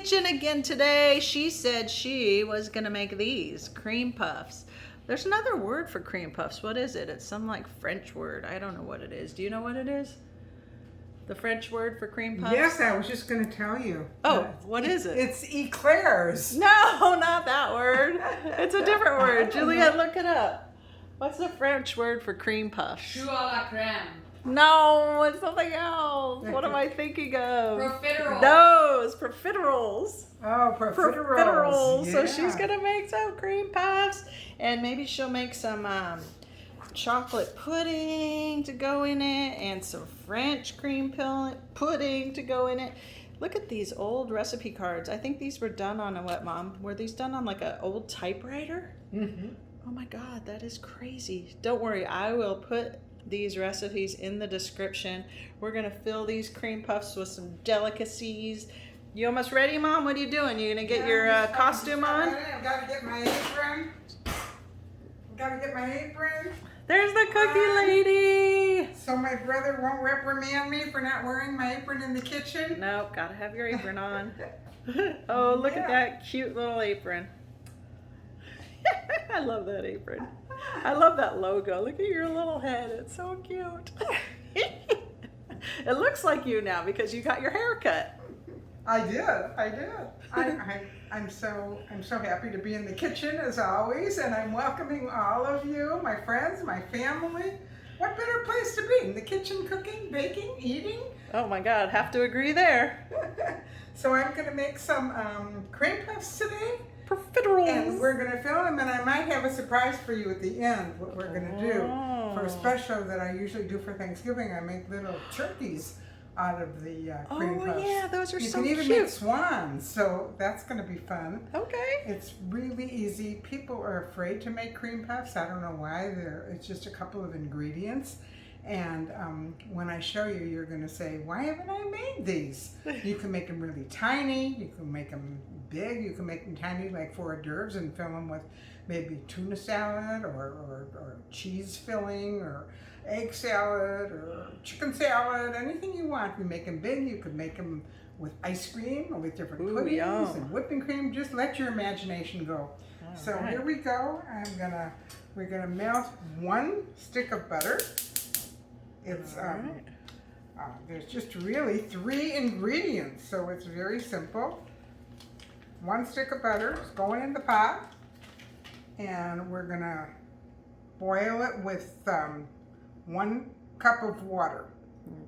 kitchen again today. She said she was gonna make these cream puffs. There's another word for cream puffs. What is it? It's some like French word. I don't know what it is. Do you know what it is? The French word for cream puffs? Yes, I was just going to tell you. Oh, what is it? It's eclairs. No, not that word. It's a different word. Juliet, look it up. What's the French word for cream puffs? Choux à la crème. No, it's something else. What am I thinking of? Profiteroles. Those profiteroles. Oh, profiteroles. Profiteroles. Yeah. So she's gonna make some cream puffs, and maybe she'll make some chocolate pudding to go in it, and some French cream pudding to go in it. Look at these old recipe cards. I think these were done on a what, Mom? Were these done on like an old typewriter? Mm-hmm. Oh my God, that is crazy. Don't worry, I will put these recipes in the description. We're gonna fill these cream puffs with some delicacies. You almost ready, Mom? What are you doing? You gonna get your costume on? I've got to get my apron. There's the cookie lady. So my brother won't reprimand me for not wearing my apron in the kitchen? Nope, gotta have your apron on. Oh, look at that cute little apron. I love that apron. I love that logo. Look at your little head. It's so cute. It looks like you now because you got your hair cut. I did. I'm so happy to be in the kitchen as always, and I'm welcoming all of you, my friends, my family. What better place to be? In the kitchen, cooking, baking, eating? Oh my God, have to agree there. So I'm going to make some cream puffs today. Profiteroles. And we're going to fill them, and I might have a surprise for you at the end, what we're going to do. For a special that I usually do for Thanksgiving, I make little turkeys out of the cream puffs. Oh yeah, those are so cute. You can even make swans, so that's going to be fun. Okay. It's really easy. People are afraid to make cream puffs. I don't know why. It's just a couple of ingredients. And when I show you, you're going to say, why haven't I made these? You can make them really tiny. You can make them big. You can make them tiny like for hors d'oeuvres and fill them with maybe tuna salad or cheese filling or egg salad or chicken salad, anything you want. You make them big. You could make them with ice cream or with different puddings and whipping cream. Just let your imagination go. So here we go. We're gonna melt 1 stick of butter. It's there's just really 3 ingredients, so it's very simple. 1 stick of butter is going in the pot, and we're gonna boil it with 1 cup of water.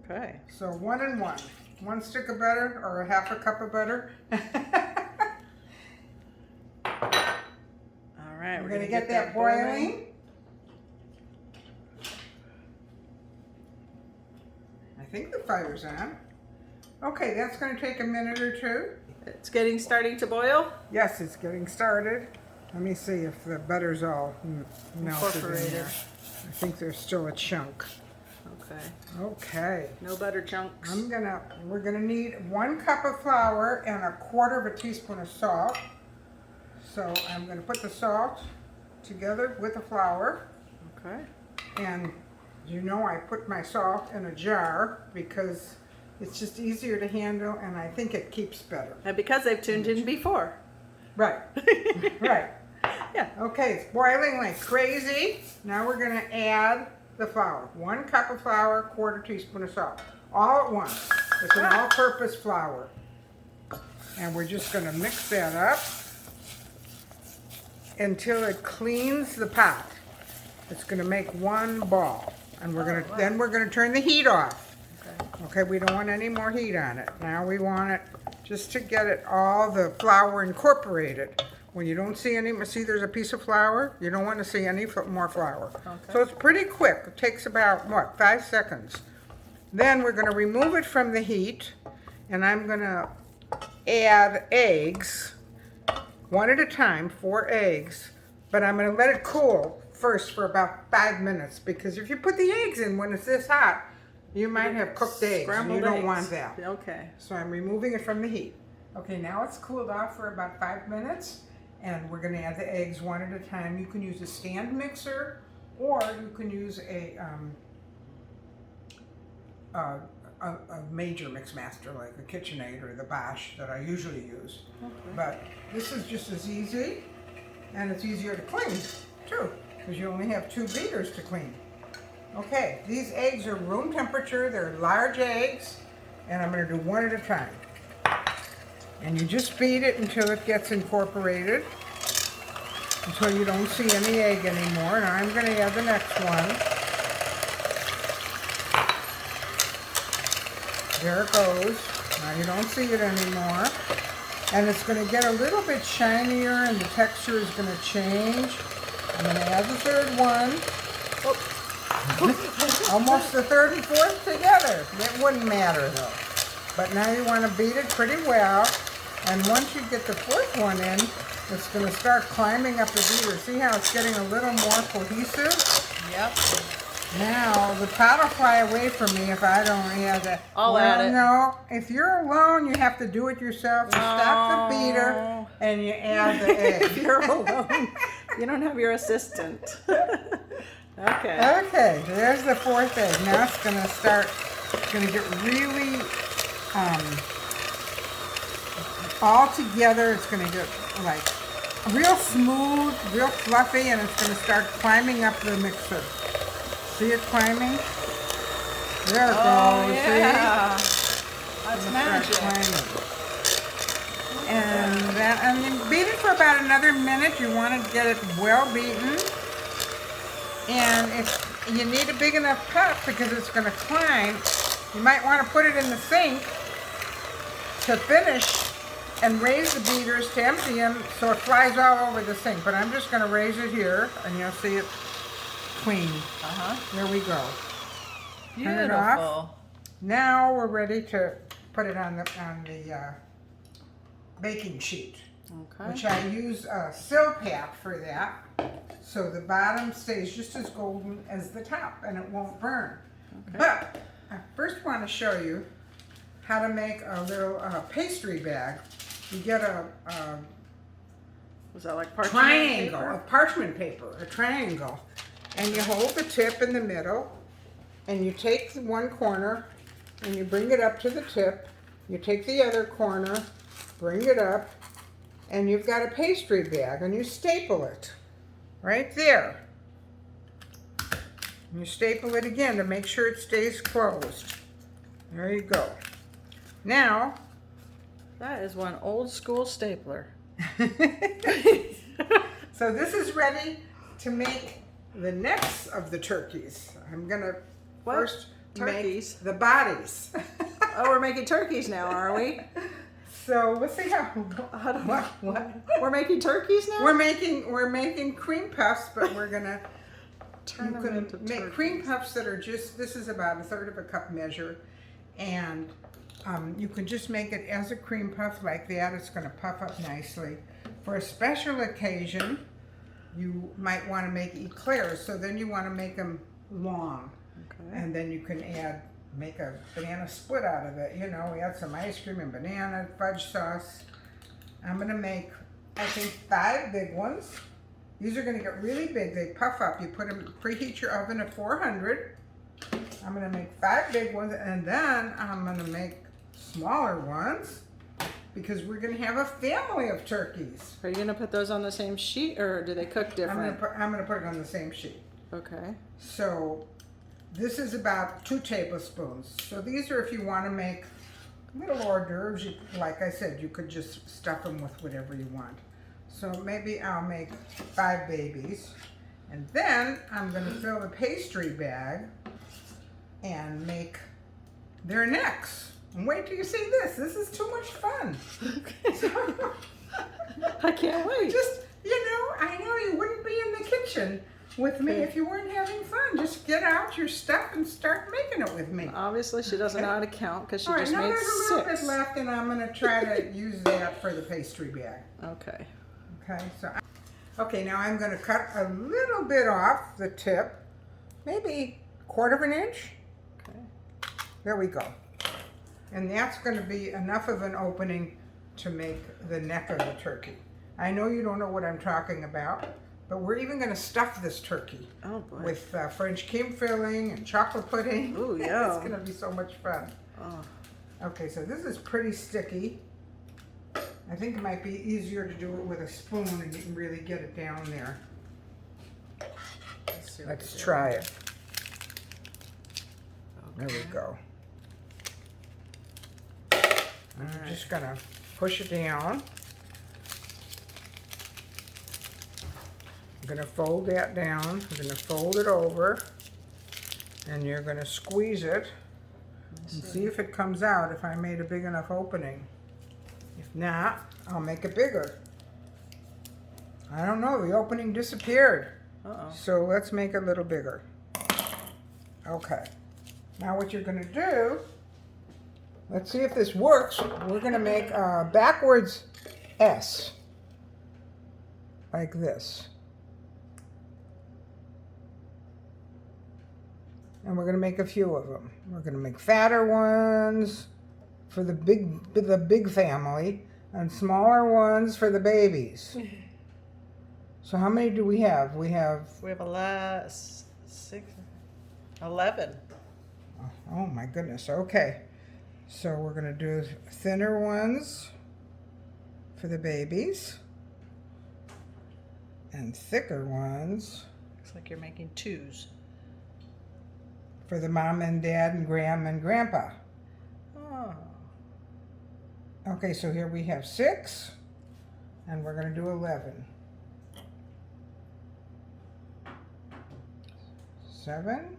Okay. So 1 and 1. 1 stick of butter or half a cup of butter. All right, We're gonna get that boiling. I think the fire's on. Okay, that's going to take a minute or 2. It's starting to boil. Yes, it's getting started. Let me see if the butter's all melted in there. I think there's still a chunk. Okay. Okay. No butter chunks. We're gonna need 1 cup of flour and 1/4 teaspoon of salt. So I'm gonna put the salt together with the flour. Okay. And you know I put my salt in a jar because it's just easier to handle, and I think it keeps better. And because they've tuned in before. Right. Right. Yeah. Okay, it's boiling like crazy. Now we're gonna add the flour. 1 cup of flour, 1/4 teaspoon of salt. All at once. It's an all-purpose flour. And we're just gonna mix that up until it cleans the pot. It's gonna make 1 ball. And then we're gonna turn the heat off. Okay, we don't want any more heat on it. Now we want it just to get it all the flour incorporated. When you don't see there's a piece of flour, you don't want to see any more flour. Okay. So it's pretty quick. It takes about, 5 seconds. Then we're going to remove it from the heat, and I'm going to add eggs, 1 at a time, 4 eggs, but I'm going to let it cool first for about 5 minutes, because if you put the eggs in when it's this hot, you might have cooked eggs, and you don't want that. Okay. So I'm removing it from the heat. Okay, now it's cooled off for about 5 minutes, and we're going to add the eggs 1 at a time. You can use a stand mixer, or you can use a a major mix master like a KitchenAid or the Bosch that I usually use. Okay. But this is just as easy, and it's easier to clean too, because you only have 2 beaters to clean. Okay, these eggs are room temperature. They're large eggs, and I'm going to do one at a time. And you just beat it until it gets incorporated, until you don't see any egg anymore. And I'm going to add the next one. There it goes. Now you don't see it anymore. And it's going to get a little bit shinier and the texture is going to change. I'm going to add the 3rd one. Oh. Almost the 3rd and 4th together. It wouldn't matter though. But now you want to beat it pretty well. And once you get the 4th one in, it's going to start climbing up the beater. See how it's getting a little more cohesive? Yep. Now, the pot will fly away from me if I don't add it. I'll add it. No, if you're alone, you have to do it yourself. You stop the beater and you add the egg. If you're alone, you don't have your assistant. Okay. Okay, there's the 4th egg. Now it's going to start, it's going to get really all together. It's going to get like real smooth, real fluffy, and it's going to start climbing up the mixer. See it climbing? There it goes. Yeah. See? That's magic. And then beat it for about another minute. You want to get it well beaten. And if you need a big enough pot because it's going to climb, you might want to put it in the sink to finish and raise the beaters to empty them so it flies all over the sink. But I'm just going to raise it here and you'll see it clean. There we go. Beautiful. Turn it off. Now we're ready to put it on the baking sheet, Okay. which I use a Silpat for that, so the bottom stays just as golden as the top and it won't burn. Okay. But I first want to show you how to make a little pastry bag. You get a Was that like parchment triangle paper? of parchment paper, a triangle, and you hold the tip in the middle, and you take the one corner and you bring it up to the tip. You take the other corner, bring it up, and you've got a pastry bag, and you staple it right there. And you staple it again to make sure it stays closed. There you go. Now, That is one old school stapler. so this is ready to make the necks of the turkeys. I'm gonna What? first Turkeys? make the bodies. Oh, we're making turkeys now, are we? So we'll see how. I don't know. What? We're making turkeys now? We're making cream puffs, but we're gonna Turn you them can into make turkeys. cream puffs that are just, this is about 1/3 of a cup measure, and you can just make it as a cream puff like that. It's going to puff up nicely. For a special occasion, you might want to make eclairs, so then you want to make them long, Okay. and then you can make a banana split out of it. You know, we add some ice cream and banana fudge sauce. I'm going to make, I think, 5 big ones. These are going to get really big. They puff up. You put them, preheat your oven at 400. I'm going to make 5 big ones, and then I'm going to make smaller ones because we're going to have a family of turkeys. Are you going to put those on the same sheet, or do they cook different? I'm going to put it on the same sheet. Okay. So this is about 2 tablespoons. So these are if you want to make little hors d'oeuvres. Like I said, you could just stuff them with whatever you want. So maybe I'll make 5 babies. And then I'm going to fill the pastry bag and make their necks. And wait till you see this. This is too much fun. I can't wait. Just, I know you wouldn't be in the kitchen with me if you weren't having fun. Just get out your stuff and start making it with me. Obviously, she doesn't know how to count because she All right, just now made there's a little 6. bit left, and I'm going to try to use that for the pastry bag. Okay. Okay, okay, now I'm going to cut a little bit off the tip, maybe 1/4 inch. Okay. There we go. And that's going to be enough of an opening to make the neck of the turkey. I know you don't know what I'm talking about, but we're even going to stuff this turkey Oh boy. with French cream filling and chocolate pudding. Ooh, It's yum. going to be so much fun. Oh. Okay, so this is pretty sticky. I think it might be easier to do it with a spoon and you can really get it down there. Let's try it. There we go. I'm just gonna push it down. I'm gonna fold that down. I'm gonna fold it over. And you're gonna squeeze it and see if it comes out, if I made a big enough opening. If not, I'll make it bigger. I don't know, the opening disappeared. Uh-oh. So let's make it a little bigger. Okay. Now what you're gonna do, let's see if this works. We're gonna make a backwards S. Like this. And we're gonna make a few of them. We're gonna make fatter ones for the big family and smaller ones for the babies. So how many do we have? We have 11. Oh my goodness, okay. So we're gonna do thinner ones for the babies and thicker ones Looks like you're making 2s. for the mom and dad and grandma and grandpa. Oh. Okay, so here we have 6 and we're gonna do 11. 7.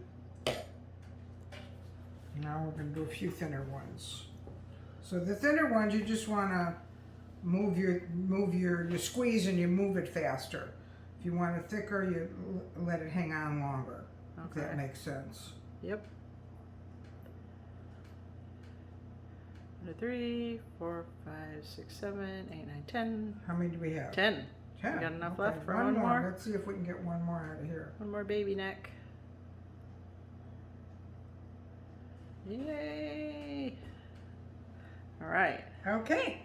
Now we're going to do a few thinner ones. So the thinner ones, you just want to you squeeze and you move it faster. If you want it thicker, you let it hang on longer. Okay. If that makes sense. Yep. 3, 4, 5, 6, 7, 8, 9, 10. How many do we have? 10. 10. We got enough Okay, left for one more? Let's see if we can get one more out of here. One more baby neck. Yay! All right. Okay.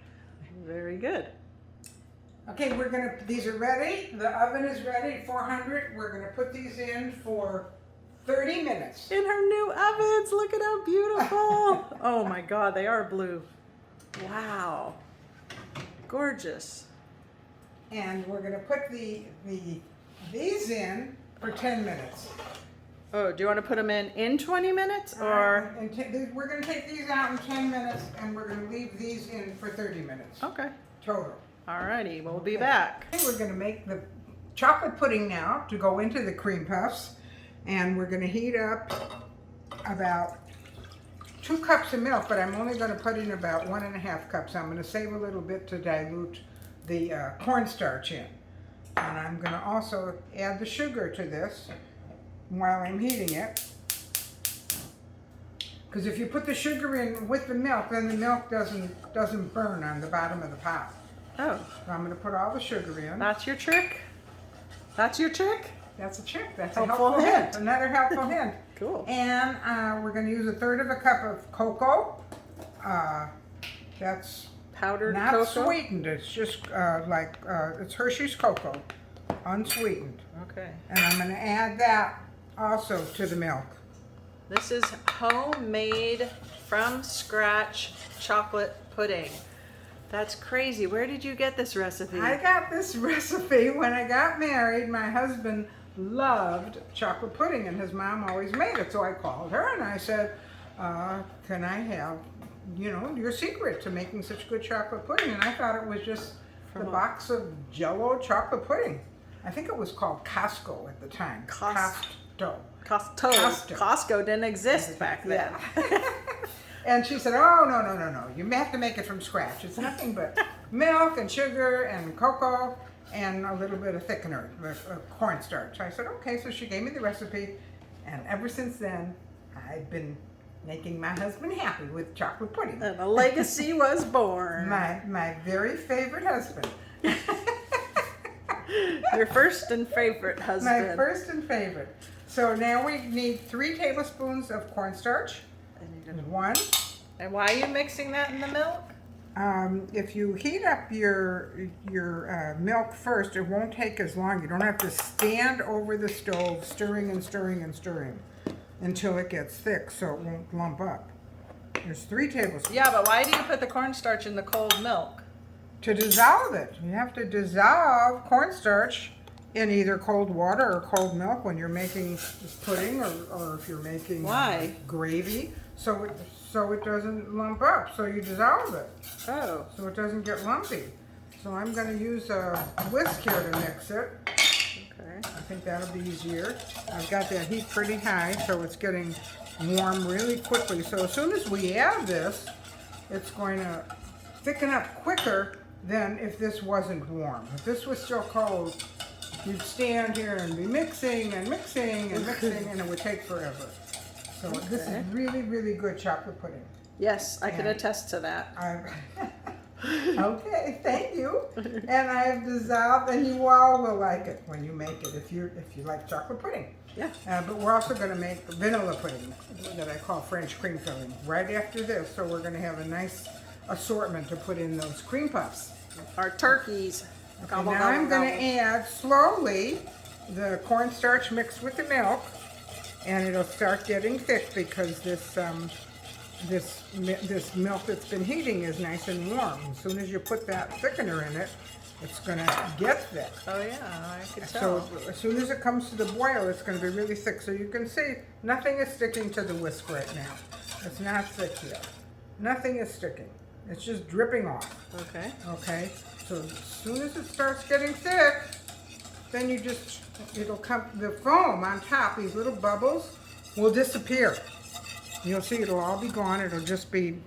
Very good. Okay, these are ready. The oven is ready, 400. We're gonna put these in for 30 minutes. In her new ovens, look at how beautiful. Oh my God, they are blue. Wow. Gorgeous. And we're gonna put these in for 10 minutes. Oh, do you want to put them in 20 minutes or? We're gonna take these out in 10 minutes and we're gonna leave these in for 30 minutes. Okay. Total. Alrighty, we'll be back. Okay, we're gonna make the chocolate pudding now to go into the cream puffs. And we're gonna heat up about 2 cups of milk, but I'm only gonna put in about 1.5 cups. I'm gonna save a little bit to dilute the cornstarch in. And I'm gonna also add the sugar to this while I'm heating it. Because if you put the sugar in with the milk, then the milk doesn't burn on the bottom of the pot. Oh. So I'm gonna put all the sugar in. That's your trick? That's your trick? That's a trick. That's Helpful a helpful hint. hint. Another helpful hint. Cool. And we're going to use 1/3 cup of cocoa. That's Powdered not cocoa? sweetened. It's just it's Hershey's cocoa, unsweetened. Okay. And I'm going to add that also to the milk. This is homemade from scratch chocolate pudding. That's crazy. Where did you get this recipe? I got this recipe when I got married. My husband loved chocolate pudding and his mom always made it. So I called her and I said, can I have, your secret to making such good chocolate pudding? And I thought it was just the box of Jell-O chocolate pudding. I think it was called Costco at the time. Costco didn't exist back then. Yeah. And she said, oh, no. You have to make it from scratch. It's nothing but milk and sugar and cocoa and a little bit of thickener, cornstarch. I said, okay. So she gave me the recipe. And ever since then, I've been making my husband happy with chocolate pudding. And a legacy was born. My very favorite husband. Your first and favorite husband. My first and favorite. So now we need 3 tablespoons of cornstarch. One. And why are you mixing that in the milk? If you heat up your milk first, it won't take as long. You don't have to stand over the stove stirring and stirring and stirring until it gets thick so it won't lump up. There's 3 tablespoons. Yeah, but why do you put the cornstarch in the cold milk? To dissolve it. You have to dissolve cornstarch in either cold water or cold milk when you're making this pudding, or if you're making Why? gravy, so it doesn't lump up. So you dissolve it Oh. so it doesn't get lumpy. So I'm going to use a whisk here to mix it. Okay. I think that'll be easier. I've got that heat pretty high, so it's getting warm really quickly. So as soon as we add this, it's going to thicken up quicker than if this wasn't warm. If this was still cold, you'd stand here and be mixing and mixing and mixing, and it would take forever. So this is really, really good chocolate pudding. Yes, I can And attest to that. Okay, thank you. And I've dissolved, and you all will like it when you make it if you like chocolate pudding. Yeah. But we're also going to make vanilla pudding that I call French cream filling right after this. So we're going to have a nice assortment to put in those cream puffs. Our turkeys. Okay, Gobble, now gobble, I'm going gobble. to add slowly the cornstarch mixed with the milk, and it'll start getting thick because this milk that's been heating is nice and warm. As soon as you put that thickener in it, it's going to get thick. Oh yeah, I can So tell. as soon as it comes to the boil, it's going to be really thick. So you can see nothing is sticking to the whisk right now. It's not thick yet. Nothing is sticking. It's just dripping off. Okay. Okay, so as soon as it starts getting thick, then it'll come, the foam on top, these little bubbles, will disappear. You'll see it'll all be gone. It'll just be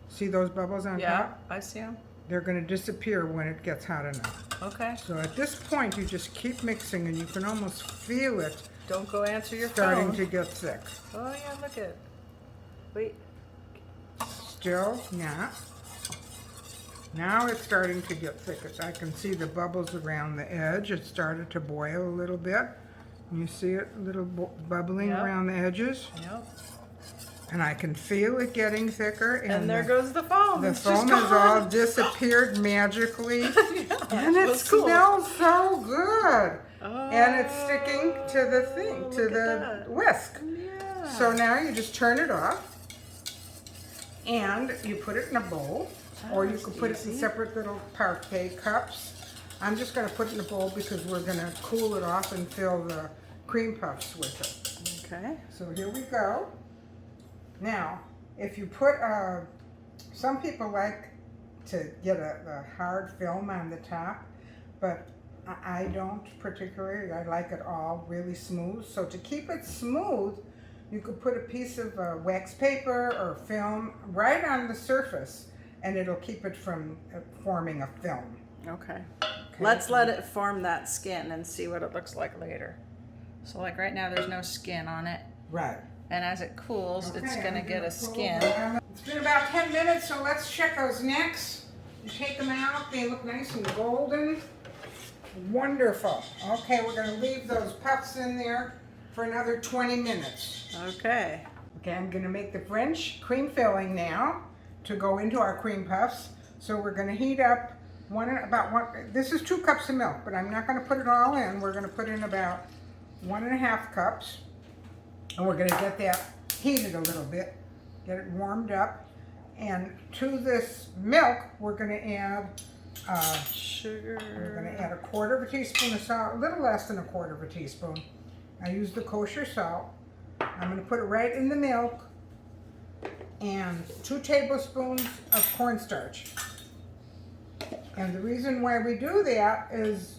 see those bubbles on Yeah, top? I see them. They're going to disappear when it gets hot enough. Okay. So at this point, you just keep mixing, and you can almost feel it Don't go answer your starting phone. to get thick. Oh yeah, look at. Wait. Still not. Now it's starting to get thick. I can see the bubbles around the edge. It started to boil a little bit. You see it a little bubbling Yep. around the edges. Yep. And I can feel it getting thicker. And there goes the foam. The It's foam just has all gone. disappeared magically. And it it was cool. smells so good. Oh, And it's sticking to the thing, to look at the that. whisk. Yeah. So now you just turn it off, and you put it in a bowl, or you That's could put it in easy. separate little parquet cups. I'm just going to put it in a bowl because we're going to cool it off and fill the cream puffs with it. Okay. So here we go. Now, if you put some people like to get a hard film on the top, but I don't particularly. I like it all really smooth. So to keep it smooth, you could put a piece of wax paper or film right on the surface, and it'll keep it from forming a film. Okay. Okay? Let's let it form that skin and see what it looks like later. So like right now there's no skin on it. Right. And as it cools, it's Okay, gonna I'm get a pull skin. them. It's been about 10 minutes, so let's check those necks. You take them out, they look nice and golden. Wonderful. Okay, we're gonna leave those puffs in there for another 20 minutes. Okay. Okay, I'm gonna make the French cream filling now to go into our cream puffs. So we're gonna heat up this is 2 cups of milk, but I'm not gonna put it all in. We're gonna put in about 1.5 cups. And we're gonna get that heated a little bit, get it warmed up. And to this milk, we're gonna add, Sugar. we're gonna add 1/4 teaspoon of salt, a little less than 1/4 teaspoon. I use the kosher salt. I'm gonna put it right in the milk, and 2 tablespoons of cornstarch. And the reason why we do that is,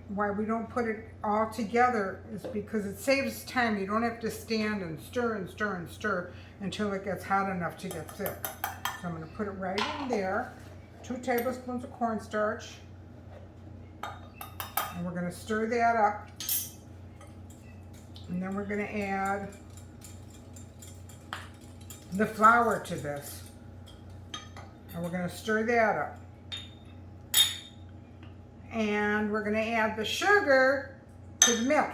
why we don't put it all together, is because it saves time. You don't have to stand and stir and stir and stir until it gets hot enough to get thick. So I'm going to put it right in there. 2 tablespoons of cornstarch. And we're going to stir that up. And then we're going to add the flour to this. And we're going to stir that up. And we're going to add the sugar to the milk.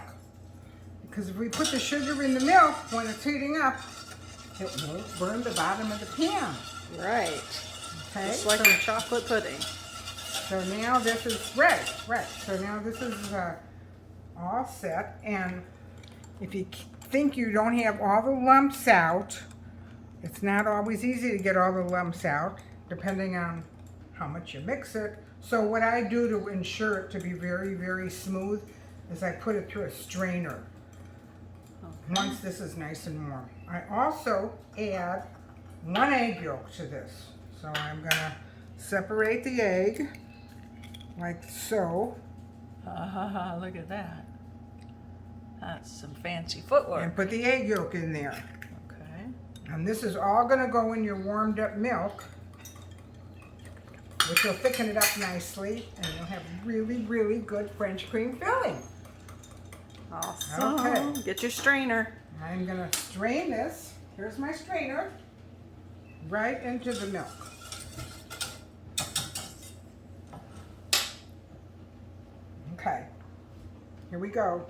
Because if we put the sugar in the milk when it's heating up, it won't burn the bottom of the pan. Right. Okay? Just like a chocolate pudding. So now this is right. So now this is all set. And if you think you don't have all the lumps out, It's not always easy to get all the lumps out, depending on how much you mix it. So what I do to ensure it to be very, very smooth is I put it through a strainer. Once this is nice and warm. I also add 1 egg yolk to this. So I'm gonna separate the egg like so. Look at that. That's some fancy footwork. And put the egg yolk in there. Okay. And this is all gonna go in your warmed up milk, which will thicken it up nicely, and you'll have really, really good French cream filling. Awesome. Okay. Get your strainer. I'm gonna strain this. Here's my strainer. Right into the milk. Okay. Here we go.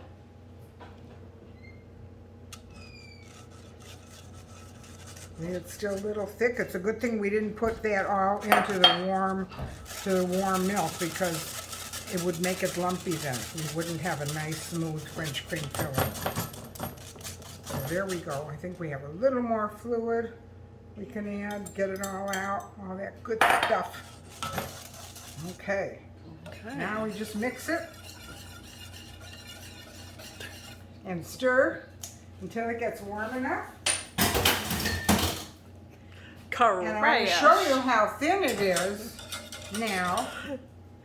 It's still a little thick. It's a good thing we didn't put that all into the warm milk, because it would make it lumpy then. We wouldn't have a nice smooth French cream filling. So there we go. I think we have a little more fluid we can add, get it all out, all that good stuff. Okay. Now we just mix it and stir until it gets warm enough. Correct. And I'm going to show you how thin it is now.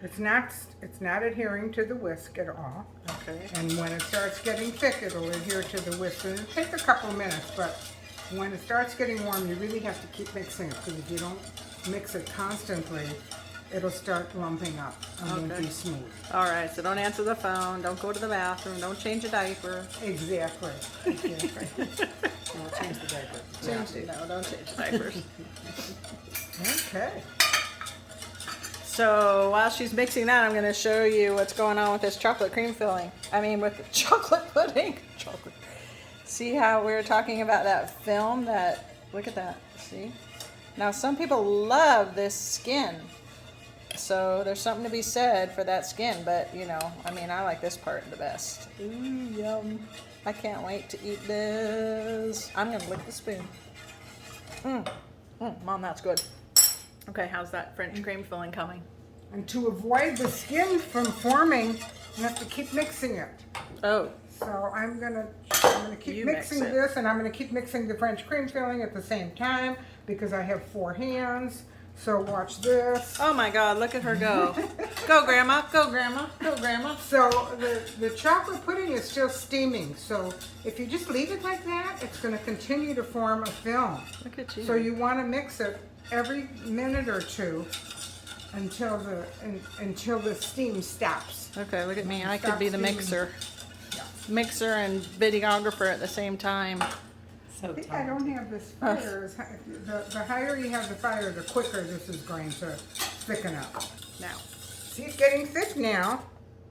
It's not adhering to the whisk at all. Okay. And when it starts getting thick, it'll adhere to the whisk. And it'll take a couple minutes, but when it starts getting warm, you really have to keep mixing it, because if you don't mix it constantly, it'll start lumping up and won't be smooth. All right, so don't answer the phone, don't go to the bathroom, don't change a diaper. Exactly. No, change the diaper. No, don't change diapers. Okay. So while she's mixing that, I'm going to show you what's going on with this chocolate cream filling. I mean, with the chocolate pudding. Chocolate. See how we were talking about that film? Look at that. See? Now, some people love this skin. So there's something to be said for that skin. But, you know, I mean, I like this part the best. Ooh, yum. I can't wait to eat this. I'm going to lick the spoon. Mom, that's good. Okay, how's that French cream filling coming? And to avoid the skin from forming, you have to keep mixing it. Oh. So I'm gonna keep mixing mix it. this, and I'm gonna keep mixing the French cream filling at the same time, because I have 4 hands. So watch this. Oh my God, look at her go. Go, Grandma, go, Grandma, go, Grandma. So the chocolate pudding is still steaming. So if you just leave it like that, it's gonna continue to form a film. Look at you. So you wanna mix it every minute or two until the steam stops. Okay, look at me. I could be the steaming. mixer. Mixer and videographer at the same time. I think I don't have this fire. The higher you have the fire, the quicker this is going to thicken up. Now. See, it's getting thick now,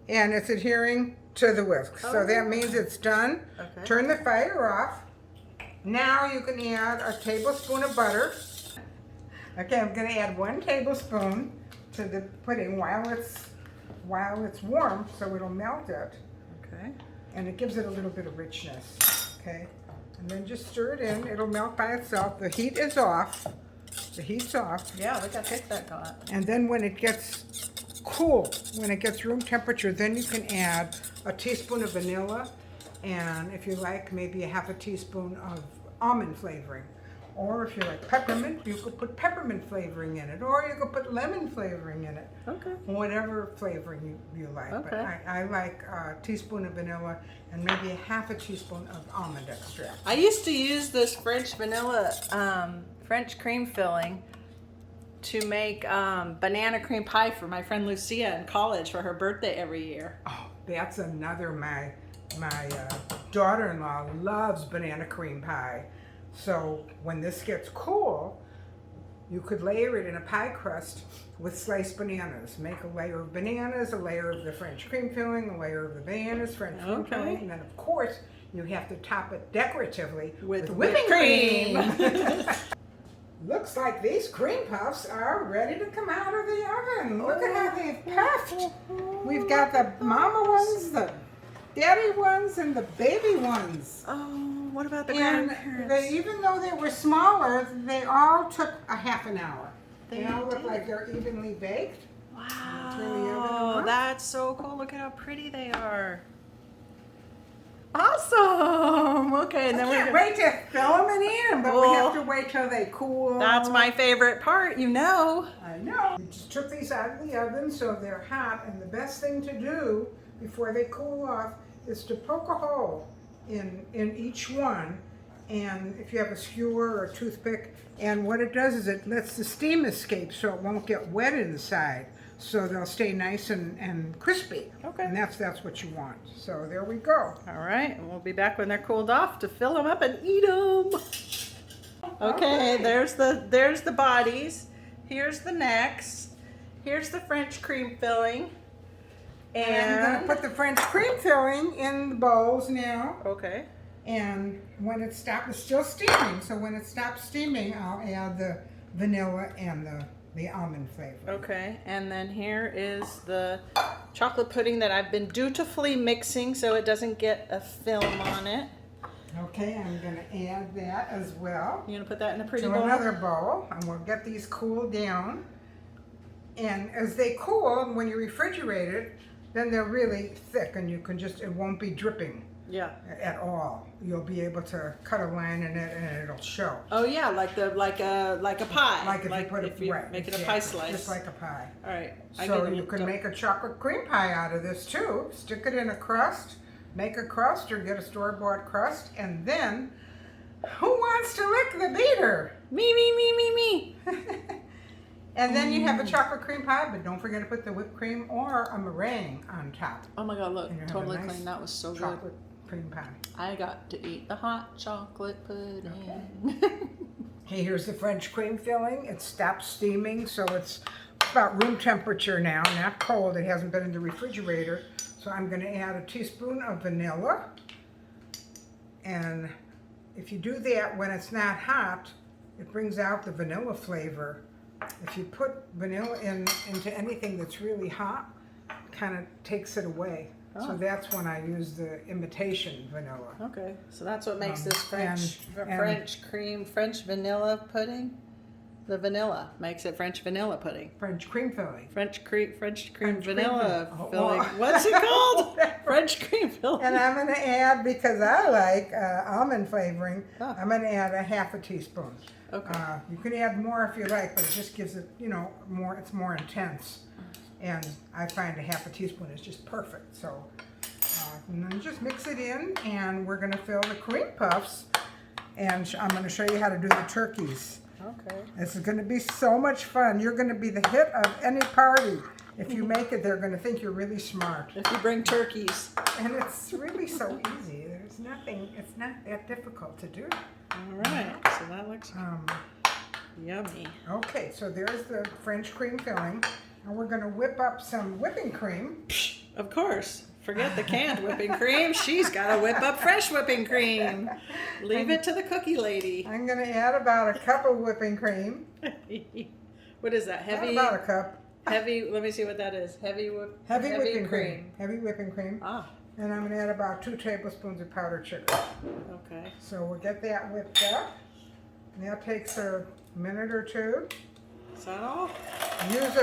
and it's adhering to the whisk. So that means it's done. Okay. Turn the fire off. Now you can add a tablespoon of butter. Okay, I'm going to add 1 tablespoon to the pudding while it's warm, so it'll melt it. Okay. And it gives it a little bit of richness. Okay. And then just stir it in. It'll melt by itself. The heat is off. The heat's off. Yeah, look how thick that got. And then when it gets cool, when it gets room temperature, then you can add a teaspoon of vanilla, and if you like, maybe a half a teaspoon of almond flavoring. Or if you like peppermint, you could put peppermint flavoring in it, or you could put lemon flavoring in it. Okay. Whatever flavoring you like. Okay. But I like a teaspoon of vanilla and maybe a half a teaspoon of almond extract. I used to use this French vanilla, French cream filling to make banana cream pie for my friend Lucia in college for her birthday every year. Oh, that's another, my daughter-in-law loves banana cream pie. So when this gets cool, you could layer it in a pie crust with sliced bananas. Make a layer of bananas, a layer of the French cream filling, a layer of the bananas, French cream filling, and then of course you have to top it decoratively with whipping cream. Looks like these cream puffs are ready to come out of the oven. Look at how they've puffed. We've got the mama ones, the daddy ones, and the baby ones. Oh. what about the And grandparents? even though they were smaller, they all took a half an hour. They all look did. like they're evenly baked. Turn the oven Wow, on. that's so cool. Look at how pretty they are. Awesome. Okay, and I then we're can't gonna, wait to fill them and eat them, but we Well, have to wait till they cool. that's my favorite part, you know. I know. We just took these out of the oven so they're hot, and the best thing to do before they cool off is to poke a hole in each one, and if you have a skewer or a toothpick, and what it does is it lets the steam escape so it won't get wet inside, so they'll stay nice and crispy. Okay. And that's what you want. So there we go. All right, and we'll be back when they're cooled off to fill them up and eat them. Okay, there's the bodies. Here's the necks. Here's the French cream filling. And I'm gonna put the French cream filling in the bowls now. Okay. And when it stops, it's still steaming, so when it stops steaming, I'll add the vanilla and the almond flavor. Okay, and then here is the chocolate pudding that I've been dutifully mixing so it doesn't get a film on it. Okay, I'm gonna add that as well You gonna put that in a pretty to bowl? another bowl, and we'll get these cooled down. And as they cool, when you refrigerate it, then they're really thick, and you can it won't be dripping Yeah. at all. You'll be able to cut a line in it, and it'll show. Oh yeah, like a pie. Like if you put if it you're right, making a exactly, pie slice. just like a pie. All right. So you can make a chocolate cream pie out of this too. Stick it in a crust, make a crust or get a store-bought crust, and then who wants to lick the beater? Me. And then you have a chocolate cream pie, but don't forget to put the whipped cream or a meringue on top. Oh my God! Look, And you have a totally nice clean. That was so good. Chocolate cream pie. I got to eat the hot chocolate pudding. Okay, here's the French cream filling. It stopped steaming, so it's about room temperature now, not cold. It hasn't been in the refrigerator. So I'm going to add a teaspoon of vanilla. And if you do that when it's not hot, it brings out the vanilla flavor. If you put vanilla into anything that's really hot, it kind of takes it away. Oh. So that's when I use the imitation vanilla. Okay, so that's what makes this and- French vanilla pudding. The vanilla makes it French vanilla pudding. French cream filling. French cream French vanilla cream filling. filling. Oh. What's it called? French cream filling. And I'm going to add, because I like almond flavoring, Oh. I'm going to add a half a teaspoon. Okay. You can add more if you like, but it just gives it, more. It's more intense. And I find a half a teaspoon is just perfect. So and then just mix it in, and we're going to fill the cream puffs. And I'm going to show you how to do the turkeys. Okay. This is going to be so much fun. You're going to be the hit of any party. If you make it, they're going to think you're really smart. If you bring turkeys. And it's really so easy. There's nothing, it's not that difficult to do. All right. So that looks yummy. Okay, so there's the French cream filling. And we're going to whip up some whipping cream. Of course. Forget the canned whipping cream. She's got to whip up fresh whipping cream. Leave it to the cookie lady. I'm going to add about a cup of whipping cream. What is that? Heavy? Not about a cup. Heavy. Let me see what that is. Heavy Whipping cream. Heavy whipping cream. Ah. And I'm going to add about 2 tablespoons of powdered sugar. Okay. So we'll get that whipped up. And that takes a minute or two. Is that all? Use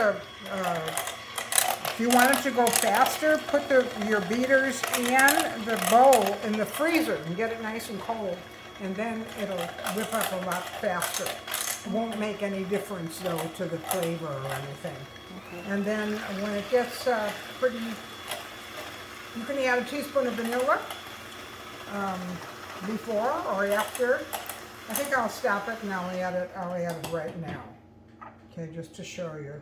if you want it to go faster, put your beaters in the bowl in the freezer and get it nice and cold, and then it'll whip up a lot faster. It won't make any difference though to the flavor or anything. Okay. And then when it gets you can add a teaspoon of vanilla before or after. I think I'll stop it and I'll add it right now. Okay, just to show you.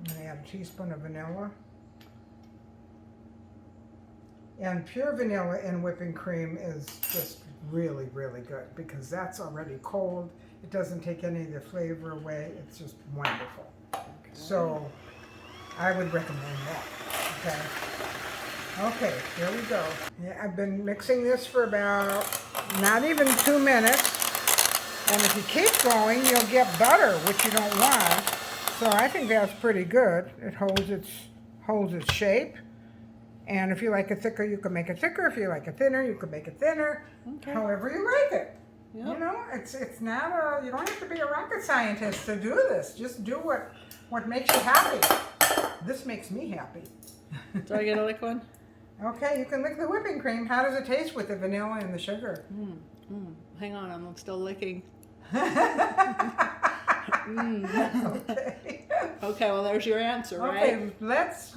I'm going to add a teaspoon of vanilla. And pure vanilla in whipping cream is just really, really good because that's already cold. It doesn't take any of the flavor away. It's just wonderful. Okay. So I would recommend that. Okay, here we go. Yeah, I've been mixing this for about not even 2 minutes. And if you keep going, you'll get butter, which you don't want. So I think that's pretty good. It holds its shape. And if you like it thicker, you can make it thicker. If you like it thinner, you can make it thinner. Okay. However you like it. Yep. You know, it's not you don't have to be a rocket scientist to do this. Just do what makes you happy. This makes me happy. Do I get to lick one? Okay, you can lick the whipping cream. How does it taste with the vanilla and the sugar? Hang on, I'm still licking. Okay. Okay, well there's your answer, right? Okay, let's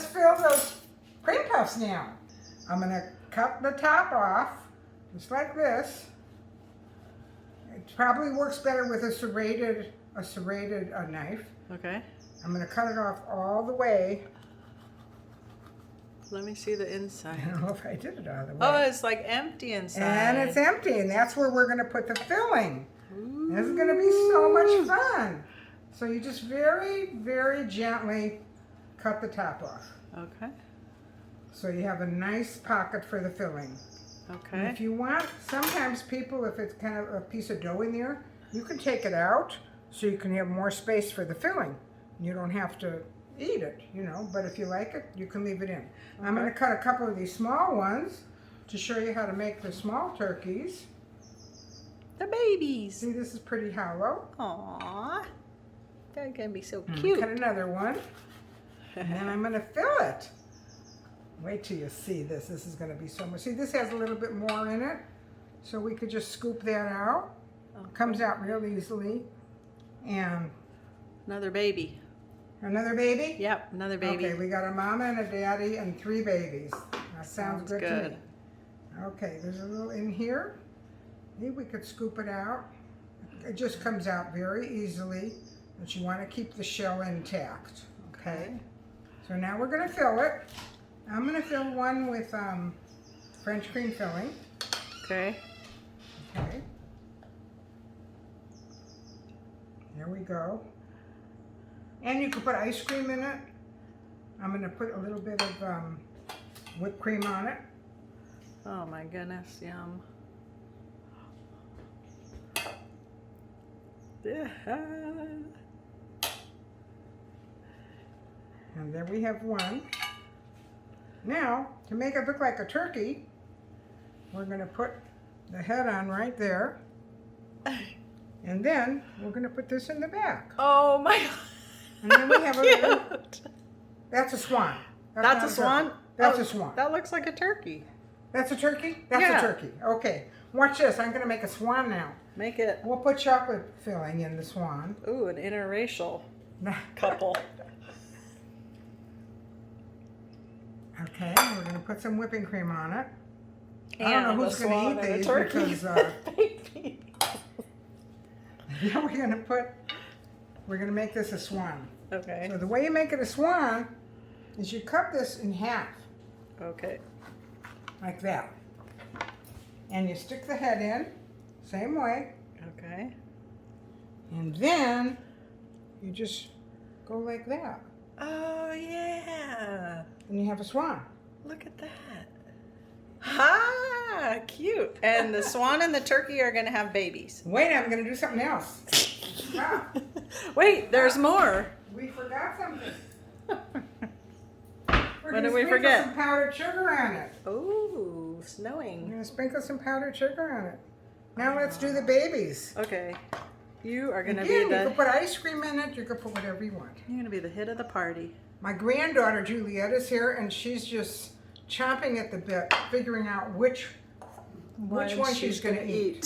fill those cream puffs now. I'm gonna cut the top off, just like this. It probably works better with a serrated knife. Okay. I'm gonna cut it off all the way. Let me see the I inside. don't know if I did it all the way. Oh, it's like empty inside. And it's empty, and that's where we're gonna put the filling. This is gonna be so much fun. So you just very, very gently cut the top off. Okay. So you have a nice pocket for the filling. Okay. And if you want, sometimes people, if it's kind of a piece of dough in there, you can take it out so you can have more space for the filling. You don't have to eat it, you know, but if you like it, you can leave it in. I'm going to cut a couple of these small ones to show you how to make the small turkeys. The babies. See, this is pretty hollow. Aww. They're going to be so Cut cute. another one, and then I'm going to fill it. Wait till you see this. This is going to be so much. See, this has a little bit more in it, so we could just scoop that out. Okay. Comes out real easily. And Another baby. another baby? Yep, another baby. Okay, we got a mama and a daddy and 3 babies. That sounds good to me. Okay, there's a little in here. Maybe we could scoop it out. It just comes out very easily, but you want to keep the shell intact. Okay? So now we're going to fill it. I'm going to fill one with French cream filling. Okay. Okay. There we go. And you can put ice cream in it. I'm going to put a little bit of whipped cream on it. Oh my goodness, yum. And there we have one. Now, to make it look like a turkey, we're going to put the head on right there. And then we're going to put this in the back. Oh my god. And then we have a little, that's a swan. That's not a swan? turkey. That's Oh, a swan. That looks like a turkey. That's a turkey? That's Yeah. a turkey. Okay. Watch this. I'm going to make a swan now. Make it, We'll put chocolate filling in the swan. ooh, an interracial couple. Okay. We're going to put some whipping cream on it. I don't know And who's a going swan to and a eat these turkey. because Baby. yeah, we're going to make this a swan. Okay. So the way you make it a swan is you cut this in half, Okay. like that. And you stick the head in, same way. Okay. And then you just go like that. Oh yeah. And you have a swan. Look at that. Ha! Cute. And the swan and the turkey are gonna have babies. Wait, I'm going to do something else. Ah, Wait, there's more. we forgot something. We're What gonna did we sprinkle forget? some powdered sugar on it. Ooh, I'm snowing. going to sprinkle some powdered sugar on it. Now let's do the babies. Okay. You are gonna Again, be you the can put ice cream in it. You can put whatever you want. you're gonna be the hit of the party. My granddaughter Juliet is here, and she's just chomping at the bit, figuring out which one she's going to eat.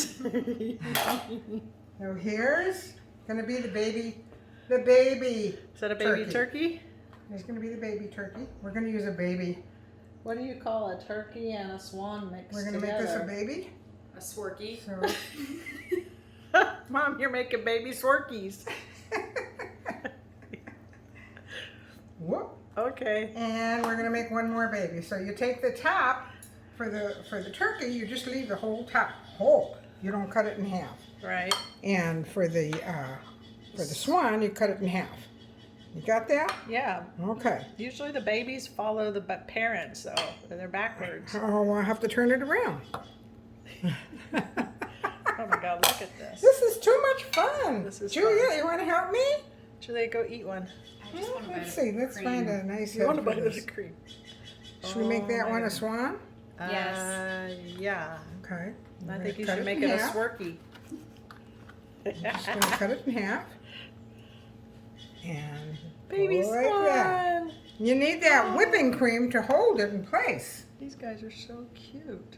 So here's going to be the baby. Is that a baby turkey? There's going to be the baby turkey. We're going to use a baby. What do you call a turkey and a swan mixed We're going to make this a baby. A swerky. So Mom, you're making baby swerkies. whoop. Okay. And we're going to make one more baby. So you take the top for the turkey. You just leave the whole top whole. You don't cut it in half. Right. And for the swan, you cut it in half. You got that? Yeah. Okay. Usually the babies follow the parents, though. They're backwards. Oh, I'll have to turn it around. Oh my God, look at this. This is too much fun. This is Julia, fun. you want to help me? Should they go eat one? I just want to Let's see. Let's find a nice You head want to for bite this. of the cream? Should we make that Oh, one my a swan? Yes. Yeah. Okay. I We're think you gonna should cut make in it a half. swirky. I'm just going to cut it in half. And Baby like that. swan. You need that whipping cream to hold it in place. These guys are so cute.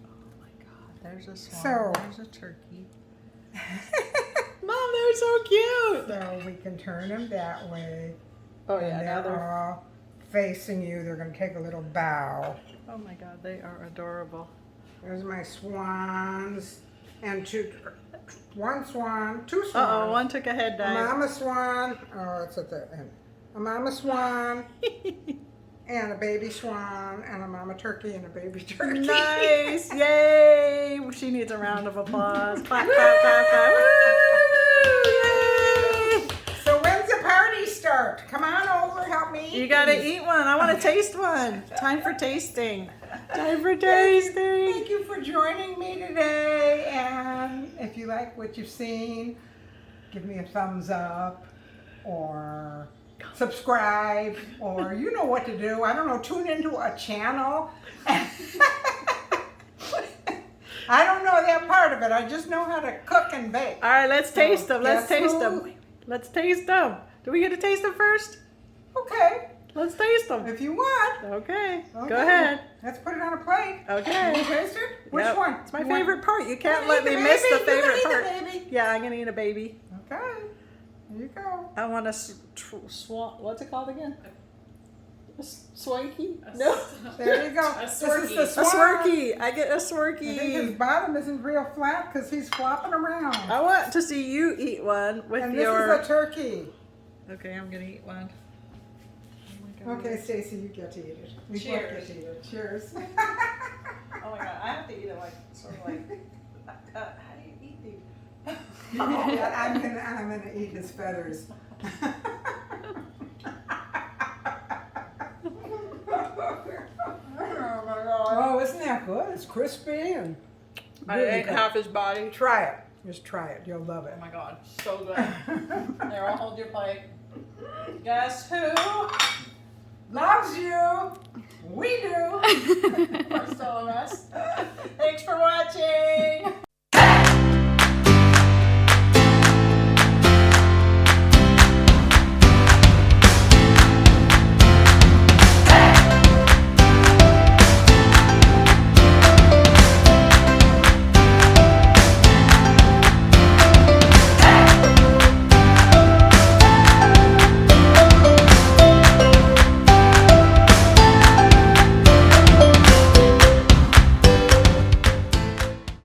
Oh my God! There's a swan. So- There's a turkey. Mom, they're so cute. So we can turn them that way. Oh And yeah, now they're they're. all facing you. They're going to take a little bow. Oh my God, they are adorable. There's my swans. And one swan, two swans. Uh oh, one took a head A dive. mama swan. Oh, it's at the end. A mama swan and a baby swan and a mama turkey and a baby turkey. Nice! Yay! She needs a round of applause. Clap, clap, clap, clap. Woo! Yay! So when's the party start? Come on over, help me eat. You gotta these. eat one. I want to taste one. Time for tasting. Time for tasting. Thank you for joining me today. And if you like what you've seen, give me a thumbs up or subscribe or you know what to do. I don't know, tune into a channel. I don't know that part of it. I just know how to cook and bake. All right, let's taste them. Let's guess taste who? them. Let's taste them. Do we get to taste them first? Okay, Let's taste them. if you want. Okay. Okay. Go ahead. Let's put it on a plate. Okay. You taste it? Which Yep. one? It's my You want- favorite part. You can't You let wanna me eat the miss the baby? You favorite wanna part. eat the baby? Yeah, I'm gonna eat a baby. Okay, here you go. I want a swan. What's it called again? A swanky? No. There you go. A This is swirky. the A swan. swirky. I get a I think his swirky. bottom isn't real flat because he's flopping around. I want to see you eat one with And this your. is a turkey. Okay, I'm gonna eat one. Oh my God. Okay, Stacy, you get to eat it. We both Cheers. get to eat it. Cheers. Oh my God, I have to eat it like sort of like. How do you eat these? I'm gonna eat his feathers. Oh, isn't that good? It's crispy and I really ate good. half his body. Try it. Just try it. You'll love it. Oh my God, so good. There, I'll hold your plate. Guess who? Loves you. We do. First all of us.